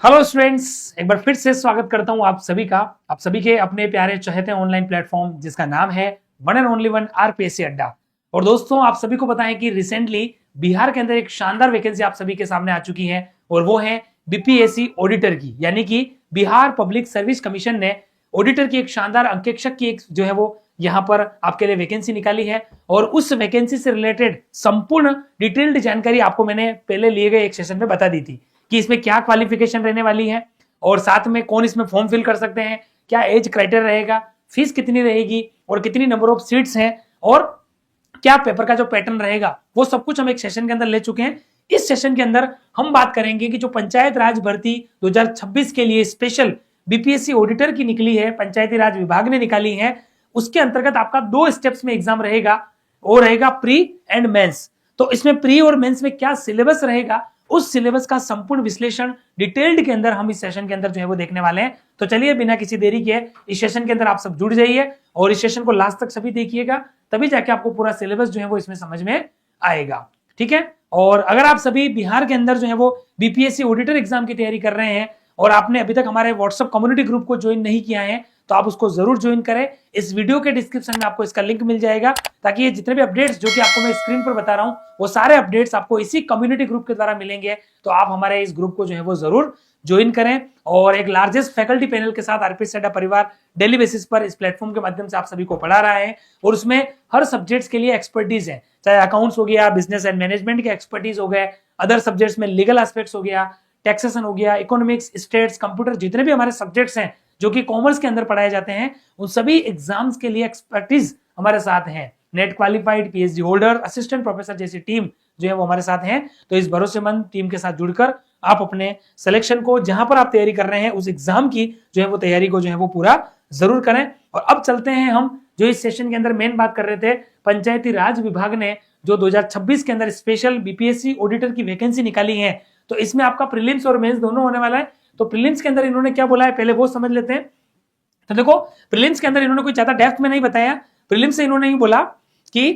Hello students, एक बार फिर से स्वागत करता हूं आप सभी के अपने प्यारे चहेते ऑनलाइन प्लेटफॉर्म जिसका नाम है one and only one RPSC अड्डा। और दोस्तों, आप सभी को पता है कि रिसेंटली बिहार के अंदर एक शानदार वैकेंसी आप सभी के सामने आ चुकी है और वो है बीपीएससी ऑडिटर की, यानी कि बिहार पब्लिक सर्विस कमीशन ने ऑडिटर की एक शानदार अंकेक्षक की एक जो है वो यहाँ पर आपके लिए वैकेंसी निकाली है। और उस वैकेंसी से रिलेटेड संपूर्ण डिटेल्ड जानकारी आपको मैंने पहले लिए गए एक सेशन में बता दी थी कि इसमें क्या क्वालिफिकेशन रहने वाली है और साथ में कौन इसमें फॉर्म फिल कर सकते हैं, क्या एज क्राइटेरिया रहेगा, फीस कितनी रहेगी और कितनी नंबर ऑफ सीट्स हैं और क्या पेपर का जो पैटर्न रहेगा, वो सब कुछ हम एक सेशन के अंदर ले चुके हैं। इस सेशन के अंदर हम बात करेंगे कि जो पंचायत राज भर्ती 2026 के लिए स्पेशल बीपीएससी ऑडिटर की निकली है, पंचायती राज विभाग ने निकाली है, उसके अंतर्गत आपका 2 स्टेप्स में एग्जाम रहेगा। वो रहेगा प्री एंड मेंस। तो इसमें प्री और मेंस में क्या सिलेबस रहेगा, उस सिलेबस का संपूर्ण विश्लेषण डिटेल्ड के अंदर हम इस सेशन के अंदर जो है वो देखने वाले हैं। तो चलिए बिना किसी देरी के इस सेशन के अंदर आप सब जुड़ जाइए और इस सेशन को लास्ट तक सभी देखिएगा, तभी जाके आपको पूरा सिलेबस जो है वो इसमें समझ में आएगा। ठीक है। और अगर आप सभी बिहार के अंदर जो है वो बीपीएससी ऑडिटर एग्जाम की तैयारी कर रहे हैं और आपने अभी तक हमारे व्हाट्सएप कम्युनिटी ग्रुप को ज्वाइन नहीं किया है तो आप उसको जरूर ज्वाइन करें। इस वीडियो के डिस्क्रिप्शन में आपको इसका लिंक मिल जाएगा ताकि ये जितने भी अपडेट्स जो कि आपको मैं स्क्रीन पर बता रहा हूं वो सारे अपडेट्स आपको इसी कम्युनिटी ग्रुप के द्वारा मिलेंगे। तो आप हमारे इस ग्रुप को जो है वो जरूर ज्वाइन करें और एक लार्जेस्ट फैकल्टी पैनल के साथ आरपीएससी अड्डा परिवार डेली बेसिस पर इस प्लेटफॉर्म के माध्यम से आप सभी को पढ़ा रहा है और उसमें हर सब्जेक्ट्स के लिए एक्सपर्टीज है, चाहे अकाउंट्स हो गया, बिजनेस एंड मैनेजमेंट के एक्सपर्टीज हो गए, अदर सब्जेक्ट्स में लीगल एस्पेक्ट्स हो गया, टैक्सेशन हो गया, इकोनॉमिक्स, स्टेट्स, कंप्यूटर, जितने भी हमारे सब्जेक्ट्स हैं जो कि कॉमर्स के अंदर पढ़ाए जाते हैं, उन सभी एग्जाम्स के लिए एक्सपर्टीज हमारे साथ हैं। Net qualified, PhD holder, assistant professor जैसी टीम जो है वो हमारे साथ हैं। तो इस भरोसेमंद टीम के साथ जुड़कर आप अपने सिलेक्शन को, जहां पर आप तैयारी कर रहे हैं, उस एग्जाम की जो है वो तैयारी को जो है वो पूरा जरूर करें। और अब चलते हैं हम जो इस सेशन के अंदर मेन बात कर रहे थे, पंचायती राज विभाग ने जो 2026 के अंदर स्पेशल बीपीएससी ऑडिटर की वैकेंसी निकाली है, तो इसमें आपका प्रीलिम्स और मेंस दोनों होने वाला है। तो प्रीलिम्स के अंदर इन्होंने क्या बोला है पहले वो समझ लेते हैं। तो देखो, प्रीलिम्स के अंदर इन्होंने कोई ज्यादा डेप्थ में नहीं बताया। प्रीलिम्स से इन्होंने बोला कि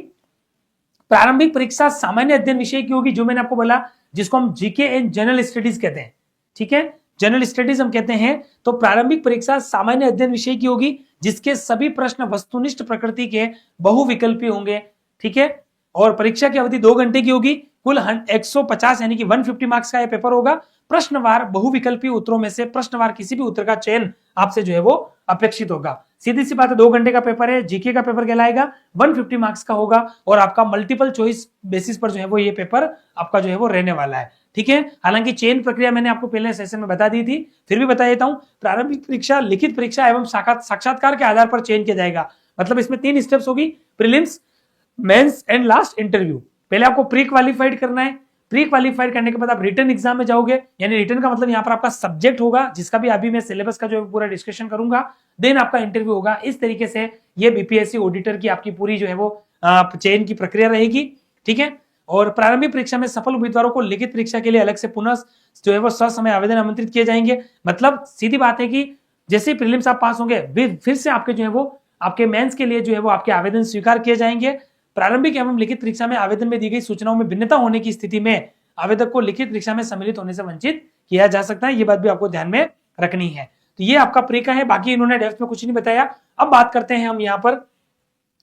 प्रारंभिक परीक्षा सामान्य अध्ययन विषय की होगी, जो मैंने आपको बोला, जिसको हम जीके एंड जनरल स्टडीज कहते हैं। ठीक है, जनरल स्टडीज हम कहते हैं। तो प्रारंभिक परीक्षा सामान्य अध्ययन विषय की होगी जिसके सभी प्रश्न वस्तुनिष्ठ प्रकृति के बहुविकल्पी होंगे। ठीक है, और परीक्षा की अवधि 2 घंटे की होगी। कुल 150 यानी कि 150 मार्क्स का यह पेपर होगा। प्रश्नवार बहुविकल्पी उत्तरों में से प्रश्नवार किसी भी उत्तर का चयन आपसे जो है वो अपेक्षित होगा। सीधी सी बात है, 2 घंटे का पेपर है। जीके का पेपर कहलाएगा, 150 मार्क्स का होगा और आपका मल्टीपल चॉइस बेसिस पर जो है वो ये पेपर आपका जो है वो रहने वाला है। ठीक है, हालांकि चयन प्रक्रिया मैंने आपको पहले सेशन में बता दी थी, फिर भी बता देता हूं। प्रारंभिक परीक्षा, लिखित परीक्षा एवं साक्षात्कार के आधार पर चयन किया जाएगा। मतलब इसमें 3 स्टेप्स होगी, prelims, mains and last interview. पहले आपको प्री क्वालिफाइड करना है। प्री क्वालिफाइड करने के बाद आप रिटर्न एग्जाम में जाओगे, यानी रिटर्न का मतलब यहाँ पर आपका सब्जेक्ट होगा, जिसका भी अभी मैं सिलेबस का जो पूरा डिस्कशन करूंगा। देन आपका इंटरव्यू होगा। इस तरीके से ये बीपीएससी ऑडिटर की आपकी पूरी जो है वो चयन की प्रक्रिया रहेगी। ठीक है, और प्रारंभिक परीक्षा में सफल उम्मीदवारों को लिखित परीक्षा के लिए अलग से पुनः जो है वो ससमय आवेदन आमंत्रित किए जाएंगे। मतलब सीधी बात है कि जैसे ही प्रीलिम्स आप पास होंगे, फिर से आपके जो है वो आपके मेंस के लिए जो है वो आपके आवेदन स्वीकार किए जाएंगे। प्रारंभिक एवं लिखित परीक्षा में आवेदन में दी गई सूचनाओं में भिन्नता होने की स्थिति में आवेदक को लिखित परीक्षा में सम्मिलित होने से वंचित किया जा सकता है। ये बात भी आपको ध्यान में रखनी है। तो ये आपका प्री का है, बाकी इन्होंने डेप्थ में कुछ नहीं बताया। अब बात करते हैं हम यहाँ पर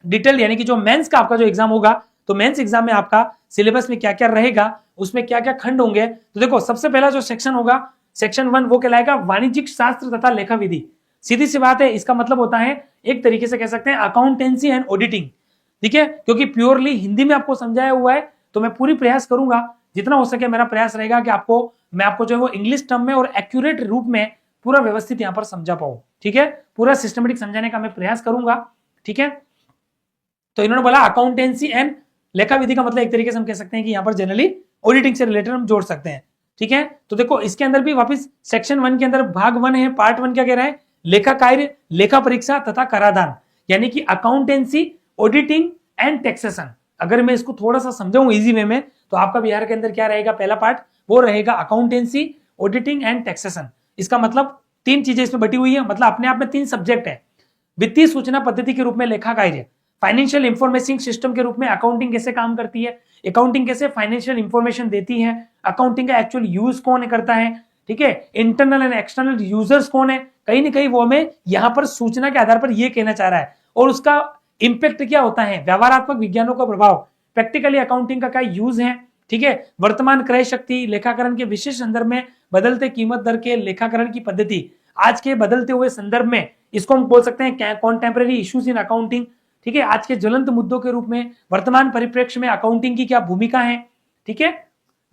डिटेल, यानी कि जो मेंस का आपका जो एग्जाम होगा, तो मेंस एग्जाम में आपका सिलेबस में क्या क्या रहेगा, उसमें क्या क्या खंड होंगे। तो देखो, सबसे पहला जो सेक्शन होगा, सेक्शन 1, वो कहलाएगा वाणिज्यिक शास्त्र तथा लेखा विधि। सीधी सी बात है, इसका मतलब होता है, एक तरीके से कह सकते हैं, अकाउंटेंसी एंड ऑडिटिंग। ठीक है, क्योंकि प्योरली हिंदी में आपको समझाया हुआ है, तो मैं पूरी प्रयास करूंगा, जितना हो सके मेरा प्रयास रहेगा कि मैं आपको जो है वो इंग्लिश टर्म में और एक्यूरेट रूप में पूरा व्यवस्थित यहां पर समझा पाऊं। ठीक है, पूरा सिस्टमेटिक समझाने का मैं प्रयास करूंगा। ठीक है, तो इन्होंने बोला अकाउंटेंसी एंड लेखा विधि का मतलब एक तरीके से हम कह सकते हैं कि यहाँ पर जनरली ऑडिटिंग से रिलेटेड हम जोड़ सकते हैं। ठीक है, तो देखो, इसके अंदर भी वापस सेक्शन 1 के अंदर भाग 1 है, पार्ट 1 क्या कह रहा है, लेखा कार्य, लेखा परीक्षा तथा कराधान, यानी कि अकाउंटेंसी, ऑडिटिंग एंड टैक्सेशन। अगर मैं इसको थोड़ा सा समझाऊं इजी वे में, तो आपका बिहार के अंदर क्या रहेगा, पहला पार्ट वो रहेगा अकाउंटेंसी, ऑडिटिंग एंड टैक्सेशन। इसका मतलब 3 चीजें इसमें बटी हुई है, मतलब अपने आप में 3 सब्जेक्ट है। वित्तीय सूचना पद्धति के रूप में लेखा कार्य, फाइनेंशियल इंफॉर्मेशन सिस्टम के रूप में अकाउंटिंग कैसे काम करती है, अकाउंटिंग कैसे फाइनेंशियल इंफॉर्मेशन देती है, अकाउंटिंग का एक्चुअल यूज कौन करता है, ठीक है, इंटरनल एंड एक्सटर्नल यूजर्स कौन है, कहीं ना कहीं वो हमें यहां पर सूचना के आधार पर ये कहना चाह रहा है, और उसका इंपैक्ट क्या होता है, व्यवहारात्मक विज्ञानों का प्रभाव, प्रैक्टिकली अकाउंटिंग का क्या यूज है, ठीक है, वर्तमान क्रय शक्ति, लेखाकरण के विशेष संदर्भ में बदलते कीमत दर के लेखाकरण की पद्धति, आज के बदलते हुए संदर्भ में इसको हम बोल सकते हैं कॉन्टेम्परेरी इश्यूज इन अकाउंटिंग, ठीक है, आज के ज्वलंत मुद्दों के रूप में वर्तमान परिप्रेक्ष्य में अकाउंटिंग की क्या भूमिका है, ठीक है,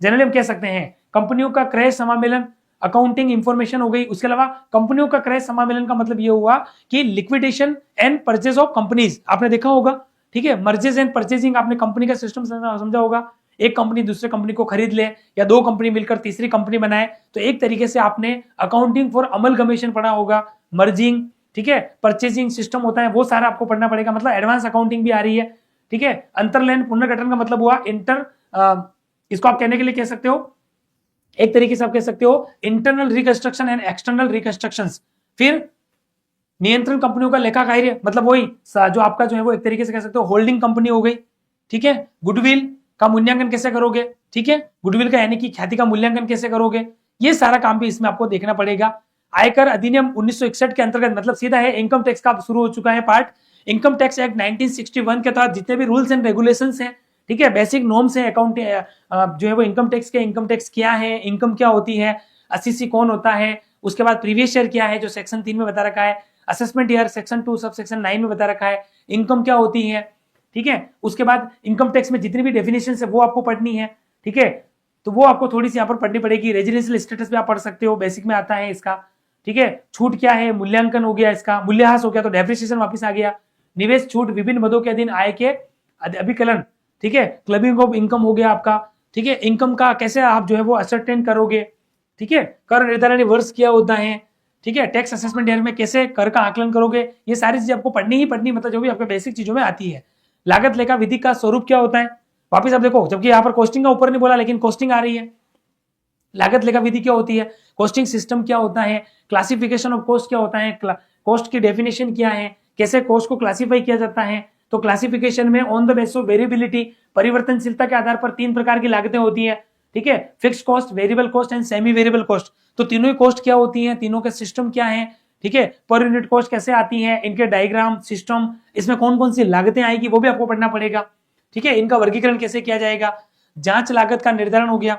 जनरली हम कह सकते हैं कंपनियों का क्रय समामेलन, अकाउंटिंग इंफॉर्मेशन हो गई। उसके अलावा कंपनियों का क्रय समामेलन का मतलब यह हुआ कि liquidation and purchase of companies, आपने देखा होगा, ठीक है, मर्जेज एंड परचेजिंग आपने कंपनी का सिस्टम समझा होगा, एक कंपनी दूसरे कंपनी को खरीद ले या दो कंपनी मिलकर तीसरी कंपनी बनाए, तो एक तरीके से आपने अकाउंटिंग फॉर अमलगमेशन पढ़ा होगा, मर्जिंग, ठीक है, परचेजिंग सिस्टम होता है वो सारा आपको पढ़ना पड़ेगा, मतलब एडवांस अकाउंटिंग भी आ रही है, ठीक है। अंतरलैंड पुनर्गठन का मतलब हुआ इसको आप कहने के लिए कह सकते हो, एक तरीके से आप कह सकते हो internal reconstruction and external reconstructions. फिर नियंत्रण कंपनियों का लेखा कार्य, मतलब वही जो आपका जो है वो एक तरीके से कह सकते हो होल्डिंग कंपनी हो गई, ठीक है। गुडविल का मूल्यांकन कैसे करोगे, ठीक है, गुडविल का यानी कि ख्याति का मूल्यांकन कैसे करोगे, ये सारा काम भी इसमें आपको देखना पड़ेगा। आयकर अधिनियम 1961 के अंतर्गत, मतलब सीधा है इनकम टैक्स का शुरू हो चुका है पार्ट, इनकम टैक्स एक्ट 1961 के तहत जितने भी रूल्स एंड रेगुलेशंस हैं, ठीक है, बेसिक नॉर्म्स है अकाउंट जो है वो इनकम टैक्स के, इनकम टैक्स क्या है, इनकम क्या होती है, अस्सी कौन होता है, उसके बाद प्रीवियस ईयर क्या है जो सेक्शन 3 में बता रखा है, assessment year section 2 sub section 9 में बता रखा है, इनकम क्या होती है, ठीक है। उसके बाद इनकम टैक्स में जितनी भी डेफिनेशन है वो आपको पढ़नी है, ठीक है, तो वो आपको थोड़ी सी यहाँ पर पढ़नी पड़ेगी। रेजिडेंशियल स्टेटस भी आप पढ़ सकते हो, बेसिक में आता है इसका, ठीक है। छूट क्या है, मूल्यांकन हो गया इसका, मूल्यह्रास हो गया तो डेप्रिसिएशन वापस आ गया, निवेश छूट विभिन्न मदों के अधीन आय के अभिकलन, ठीक है, क्लबिंग ऑफ इनकम हो गया आपका, ठीक है, इनकम का कैसे आप जो है वो असरटेन करोगे, ठीक है, कर निर्धारण वर्ष क्या होता है, ठीक है, टैक्स असेसमेंट ईयर में कैसे कर का आकलन करोगे, ये सारी चीजें आपको पढ़नी ही पढ़नी, मतलब जो भी आपके बेसिक चीजों में आती है। लागत लेखा विधि का स्वरूप क्या होता है, वापिस आप देखो, जबकि यहाँ पर कॉस्टिंग का ऊपर नहीं बोला लेकिन कॉस्टिंग आ रही है। लागत लेखा विधि क्या होती है, कॉस्टिंग सिस्टम क्या होता है, क्लासिफिकेशन ऑफ कॉस्ट क्या होता है, कॉस्ट की डेफिनेशन क्या है, कैसे कॉस्ट को क्लासिफाई किया जाता है, तो क्लासिफिकेशन में on the basis of variability, परिवर्तनशीलता के आधार पर 3 प्रकार की लागतें होती है, ठीक है, fixed cost, variable cost and semi variable cost. तो तीनों ही कॉस्ट क्या होती हैं, तीनों के सिस्टम क्या है, ठीक है, पर यूनिट कॉस्ट कैसे आती है, इनके डायग्राम सिस्टम, इसमें कौन कौन सी लागतें आएगी वो भी आपको पढ़ना पड़ेगा, ठीक है, इनका वर्गीकरण कैसे किया जाएगा, जांच लागत का निर्धारण हो गया,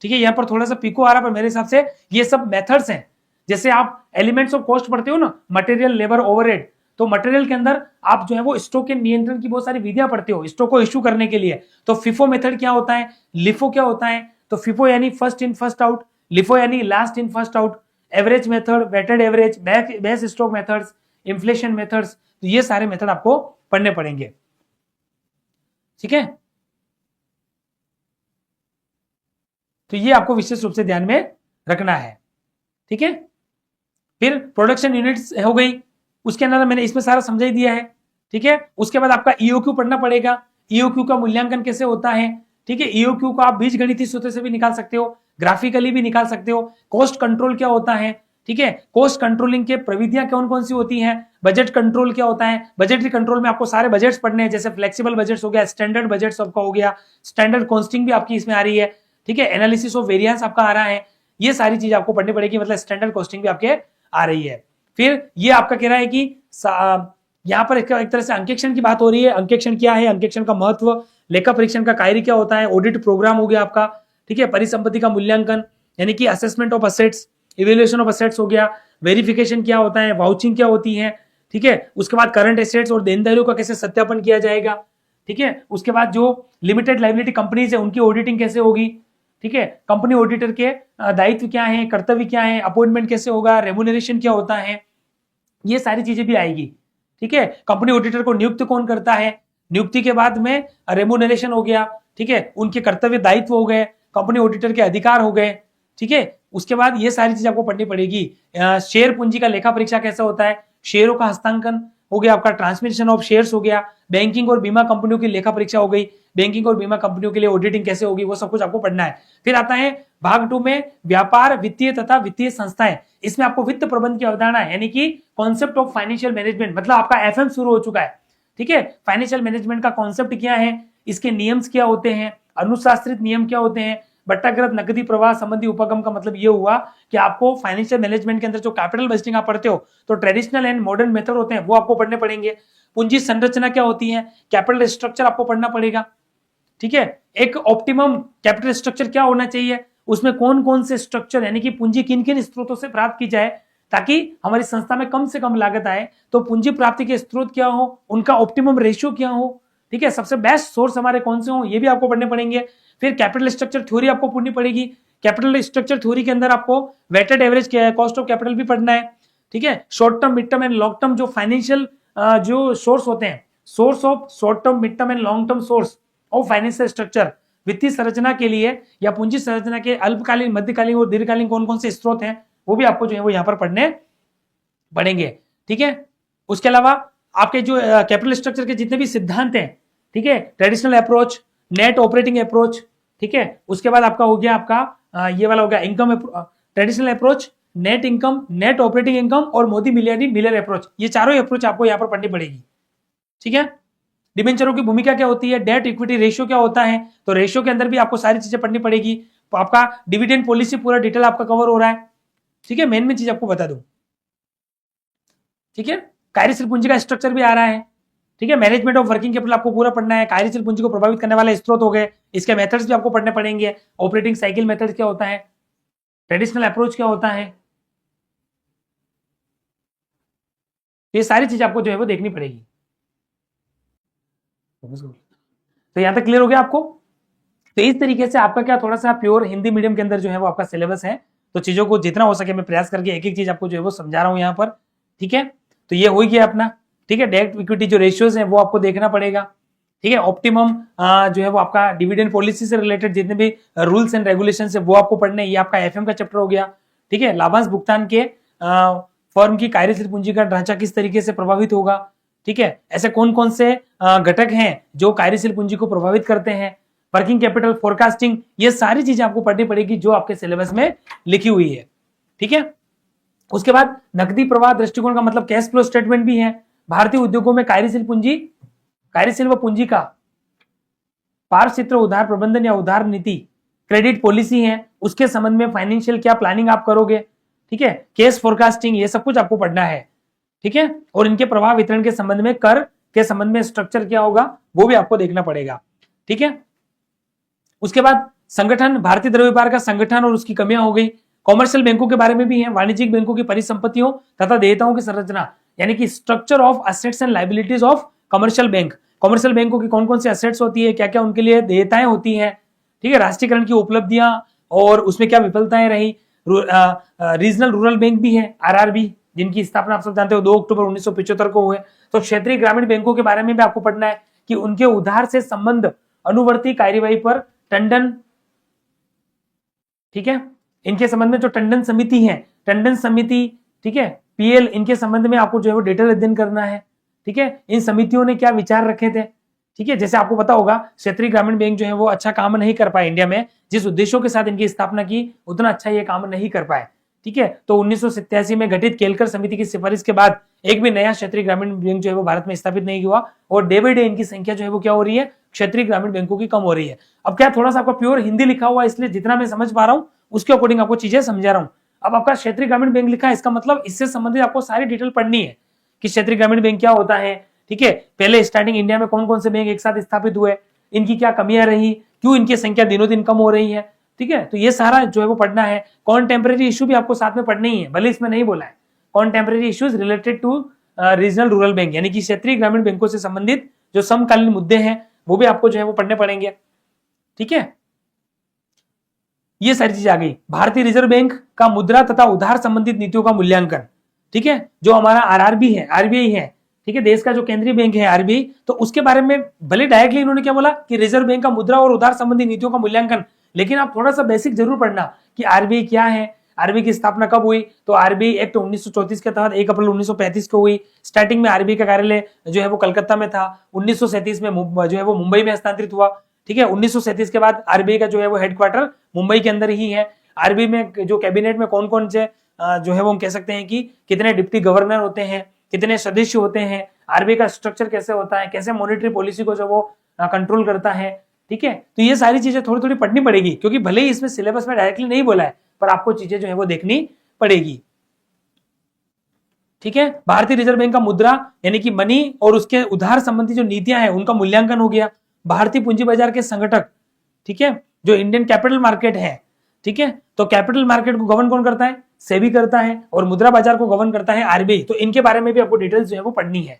ठीक है। यहाँ पर थोड़ा सा पिको आ रहा है पर मेरे हिसाब से ये सब मेथड्स हैं, जैसे आप एलिमेंट्स ऑफ कॉस्ट पढ़ते हो ना, मटेरियल, लेबर, ओवरहेड, तो मटेरियल के अंदर आप जो है वो स्टॉक के नियंत्रण की बहुत सारी विधियां पढ़ते हो स्टॉक को इश्यू करने के लिए। तो फिफो मेथड क्या होता है, लिफो क्या होता है, तो फिफो यानी first in first out, LIFO यानी last in first out, average method, weighted average, base stock methods, inflation methods, तो ये सारे मेथड आपको पढ़ने पड़ेंगे, ठीक है। तो ये आपको विशेष रूप से ध्यान में रखना है, ठीक है। फिर प्रोडक्शन यूनिट्स हो गई, उसके अंदर मैंने इसमें सारा समझा ही दिया है, ठीक है। उसके बाद आपका ईओक्यू पढ़ना पड़ेगा, ईओक्यू का मूल्यांकन कैसे होता है, ठीक है, ईओक्यू को आप बीजगणितीय सूत्र से भी निकाल सकते हो, ग्राफिकली भी निकाल सकते हो। कॉस्ट कंट्रोल क्या होता है, ठीक है, कॉस्ट कंट्रोलिंग के प्रविधियां कौन कौन सी होती हैं, बजट कंट्रोल क्या होता है, बजटरी कंट्रोल में आपको सारे बजट्स पढ़ने हैं, जैसे फ्लेक्सिबल बजट्स हो गया, स्टैंडर्ड बजट्स आपका हो गया, स्टैंडर्ड कॉस्टिंग भी आपकी इसमें आ रही है, ठीक है, एनालिसिस ऑफ वेरिएंस आपका आ रहा है, ये सारी चीज आपको पढ़नी पड़ेगी, मतलब स्टैंडर्ड कॉस्टिंग भी आपके आ रही है। फिर ये आपका कह रहा है कि यहाँ पर एक तरह से अंकेक्षण की बात हो रही है, अंकेक्षण क्या है, अंकेक्षण का महत्व, लेखा परीक्षण का कार्य क्या होता है, ऑडिट प्रोग्राम हो गया आपका, ठीक है, परिसंपत्ति का मूल्यांकन यानी कि assessment of assets, evaluation of assets हो गया, वेरिफिकेशन क्या होता है, वाउचिंग क्या होती है, ठीक है, उसके बाद करंट एसेट्स और देनदारियों का कैसे सत्यापन किया जाएगा, ठीक है, उसके बाद जो लिमिटेड लायबिलिटी कंपनीज है उनकी ऑडिटिंग कैसे होगी, ठीक है, कंपनी ऑडिटर के दायित्व क्या है, कर्तव्य क्या है, अपॉइंटमेंट कैसे होगा, रेम्यूनरेशन क्या होता है, ये सारी चीजें भी आएगी, ठीक है। कंपनी ऑडिटर को नियुक्त कौन करता है, नियुक्ति के बाद में रेम्यूनरेशन हो गया, ठीक है, उनके कर्तव्य दायित्व हो गए, कंपनी ऑडिटर के अधिकार हो गए, ठीक है। उसके बाद ये सारी चीज आपको पढ़नी पड़ेगी। शेयर पूंजी का लेखा परीक्षा कैसा होता है, शेयरों का हस्तांकन हो गया आपका, ट्रांसमिशन ऑफ शेयर्स हो गया, बैंकिंग और बीमा कंपनियों की लेखा परीक्षा हो गई, बैंकिंग और बीमा कंपनियों के लिए ऑडिटिंग कैसे होगी, वो सब कुछ आपको पढ़ना है। फिर आता है भाग 2 में व्यापार, वित्तीय तथा वित्तीय संस्थाएं, इसमें आपको वित्त प्रबंध की अवधारणा यानी कि कॉन्सेप्ट ऑफ फाइनेंशियल मैनेजमेंट, मतलब आपका एफएम शुरू हो चुका है, ठीक है। फाइनेंशियल मैनेजमेंट का कॉन्सेप्ट क्या है, इसके नियम क्या होते हैं, अनुशासित नियम क्या होते हैं, बट्टाकृत नकदी प्रवाह संबंधी उपगम का मतलब ये हुआ कि आपको फाइनेंशियल मैनेजमेंट के अंदर जो कैपिटल बजटिंग आप पढ़ते हो तो ट्रेडिशनल एंड मॉडर्न मेथड होते हैं वो आपको पढ़ने पड़ेंगे। पूंजी संरचना क्या होती है, कैपिटल स्ट्रक्चर आपको पढ़ना पड़ेगा। ठीक है, एक ऑप्टिमम कैपिटल स्ट्रक्चर क्या होना चाहिए, उसमें कौन कौन से स्ट्रक्चर यानी कि पूंजी किन किन स्रोतों से प्राप्त की जाए ताकि हमारी संस्था में कम से कम लागत आए, तो पूंजी प्राप्ति के स्रोत क्या हो, उनका ऑप्टिमम रेशियो क्या हो, ठीक है, सबसे बेस्ट सोर्स हमारे कौन से हो, ये भी आपको पढ़ने पड़ेंगे। फिर कैपिटल स्ट्रक्चर थ्योरी आपको पढ़नी पड़ेगी। कैपिटल स्ट्रक्चर थ्योरी के अंदर आपको weighted average cost of capital भी पढ़ना है। ठीक है, short term, mid term and long term जो फाइनेंशियल जो सोर्स होते हैं, source of short term, mid term and long term source of financial structure, वित्तीय संरचना के लिए या पूंजी संरचना के अल्पकालीन, मध्यकालीन और दीर्घकालीन कौन कौन से स्रोत हैं वो भी आपको जो है वो यहाँ पर पढ़ने पड़ेंगे। ठीक है, उसके अलावा आपके जो कैपिटल स्ट्रक्चर के जितने भी सिद्धांत हैं, ठीक है, traditional approach, net operating approach, ठीक है, उसके बाद आपका हो गया आपका ये वाला हो गया income, traditional approach, net income, net operating income और मोदी मिलियनी मिलर अप्रोच, ये चारों अप्रोच आपको यहाँ पर पढ़नी पड़ेगी। ठीक है, डिबेंचरों की भूमिका क्या होती है, डेट इक्विटी रेशियो क्या होता है, तो रेशियो के अंदर भी आपको सारी चीजें पढ़नी पड़ेगी। तो आपका डिविडेंड पॉलिसी पूरा डिटेल आपका कवर हो रहा है। ठीक है, मेन चीज आपको बता दूं। ठीक है, कार्यशील पूंजी का स्ट्रक्चर भी आ रहा है। ठीक है, मैनेजमेंट ऑफ वर्किंग कैपिटल आपको पूरा पढ़ना है। कार्यशील पूंजी को प्रभावित करने वाले स्रोत हो गए, इसके मेथड्स भी आपको पढ़ने पड़ेंगे। ऑपरेटिंग साइकिल मेथड क्या होता है, ट्रेडिशनल अप्रोच क्या होता है, ये सारी चीज आपको जो है वो देखनी पड़ेगी। तो यहां तक क्लियर हो गया आपको। तो इस तरीके से आपका क्या थोड़ा सा प्योर हिंदी मीडियम के अंदर जो है वो आपका सिलेबस है। तो चीजों को जितना हो सके मैं प्रयास करके एक एक चीज आपको जो है वो समझा रहा हूं यहाँ पर। ठीक है, तो ये हो गया अपना। ठीक है, डेट इक्विटी जो रेशियोज है वो आपको देखना पड़ेगा। ठीक है, ऑप्टिमम जो है वो आपका डिविडेंड पॉलिसी से रिलेटेड जितने भी रूल्स एंड रेगुलेशन है वो आपको पढ़ने, ये आपका एफएम का चैप्टर हो गया। ठीक है, लाभांश भुगतान के फर्म की कार्यशील पूंजी का ढांचा किस तरीके से प्रभावित होगा। ठीक है, ऐसे कौन कौन से घटक हैं जो कार्यशील पूंजी को प्रभावित करते हैं, वर्किंग कैपिटल फोरकास्टिंग, ये सारी चीजें आपको पढ़नी पड़ेगी जो आपके सिलेबस में लिखी हुई है। ठीक है, उसके बाद नकदी प्रवाह दृष्टिकोण का मतलब कैश फ्लो स्टेटमेंट भी है। भारतीय उद्योगों में कार्यशील व पूंजी का पारचित्र, उधार प्रबंधन या उधार नीति, क्रेडिट पॉलिसी है, उसके संबंध में फाइनेंशियल क्या प्लानिंग आप करोगे। ठीक है, केस फोरकास्टिंग, ये सब कुछ आपको पढ़ना है। ठीक है, और इनके प्रभाव वितरण के संबंध में, कर के संबंध में स्ट्रक्चर क्या होगा वो भी आपको देखना पड़ेगा। ठीक है, उसके बाद संगठन, भारतीय द्रव्य व्यापार का संगठन और उसकी कमियां हो गई। कॉमर्शियल बैंकों के बारे में भी है, वाणिज्यिक बैंकों की परिसंपत्तियों तथा देयताओं की संरचना, यानी कि structure of assets and liabilities of commercial bank. Commercial बैंकों की कौन कौन सी असेट्स होती है, क्या क्या उनके लिए देयताएं होती हैं। ठीक है, राष्ट्रीयकरण की उपलब्धियां और उसमें क्या विफलताएं रही। रीजनल रूरल बैंक भी है, आरआरबी, जिनकी स्थापना आप सब जानते हो 2 अक्टूबर 1975 को हुए। तो क्षेत्रीय ग्रामीण बैंकों के बारे में भी आपको पढ़ना है कि उनके उधार से संबंध, अनुवर्ती कार्यवाही पर टंडन, ठीक है, इनके संबंध में जो टंडन समिति है, टंडन समिति, ठीक है, पीएल, इनके संबंध में आपको जो है वो डिटेल अध्ययन करना है। ठीक है, इन समितियों ने क्या विचार रखे थे। ठीक है, जैसे आपको पता होगा क्षेत्रीय ग्रामीण बैंक जो है वो अच्छा काम नहीं कर पाए इंडिया में, जिस उद्देश्यों के साथ इनकी स्थापना की उतना अच्छा ये काम नहीं कर पाए। ठीक है, तो 1987 में गठित केलकर समिति की सिफारिश के बाद एक भी नया क्षेत्रीय ग्रामीण बैंक जो है वो भारत में स्थापित नहीं हुआ और डे बाई डे इनकी संख्या जो है वो क्या हो रही है, क्षेत्रीय ग्रामीण बैंकों की कम हो रही है। अब क्या थोड़ा सा आपका प्योर हिंदी लिखा हुआ है, इसलिए जितना मैं समझ पा रहा हूँ उसके अकॉर्डिंग आपको चीजें समझा रहा हूँ। अब आपका क्षेत्रीय ग्रामीण बैंक लिखा है, इसका मतलब इससे संबंधित आपको सारी डिटेल पढ़नी है कि क्षेत्रीय ग्रामीण बैंक क्या होता है। ठीक है, पहले स्टार्टिंग इंडिया में कौन कौन से बैंक एक साथ स्थापित हुए, इनकी क्या कमियां रही, क्यों इनकी संख्या दिनों दिन कम हो रही है। ठीक है, तो ये सारा जो है वो पढ़ना है। कॉन्टेम्परेरी इशू भी आपको साथ में पढ़ने ही है, भले इसमें नहीं बोला है। Contemporary issues related to regional rural bank, यानी कि क्षेत्रीय ग्रामीण बैंकों से संबंधित जो समकालीन मुद्दे हैं वो भी आपको जो है वो पढ़ने पड़ेंगे। ठीक है, ये सारी चीज आ गई। भारतीय रिजर्व बैंक का मुद्रा तथा उधार संबंधित नीतियों का मूल्यांकन। ठीक है, जो हमारा आरआरबी है, आरबीआई है, ठीक है, देश का जो केंद्रीय बैंक है आरबीआई, तो उसके बारे में भले डायरेक्टली इन्होंने क्या बोला कि रिजर्व बैंक का मुद्रा और उधार संबंधी नीतियों का मूल्यांकन, लेकिन आप थोड़ा सा बेसिक जरूर पढ़ना कि आरबीआई क्या है, आरबीआई की स्थापना कब हुई। तो आरबीआई एक्ट 1934 के तहत 1 अप्रैल 1935 को हुई। स्टार्टिंग में आरबीआई का कार्यालय जो है वो कलकत्ता में था। 1937 में जो है वो मुंबई में हस्तांतरित हुआ। ठीक है, 1937 के बाद आरबीआई का जो है वो हेडक्वार्टर मुंबई के अंदर ही है। आरबीआई में जो कैबिनेट में कौन कौन से जो है वो हम कह सकते हैं कि कितने डिप्टी गवर्नर होते हैं, कितने सदस्य होते हैं, आरबीआई का स्ट्रक्चर कैसे होता है, कैसे मॉनेटरी पॉलिसी को जो वो कंट्रोल करता है। ठीक है, तो ये सारी चीजें थोड़ी थोड़ी पढ़नी पड़ेगी, क्योंकि भले ही इसमें सिलेबस में डायरेक्टली नहीं बोला है, पर आपको चीजें जो है वो देखनी पड़ेगी। ठीक है, भारतीय रिजर्व बैंक का मुद्रा यानी कि मनी और उसके उधार संबंधी जो नीतियां हैं उनका मूल्यांकन हो गया। भारतीय पूंजी बाजार के संगठक, ठीक है, जो इंडियन कैपिटल मार्केट है, ठीक है, तो कैपिटल मार्केट को गवर्न कौन करता है? सेबी करता है, और मुद्रा बाजार को गवर्न करता है आरबीआई। तो इनके बारे में भी आपको डिटेल्स जो है वो पढ़नी है।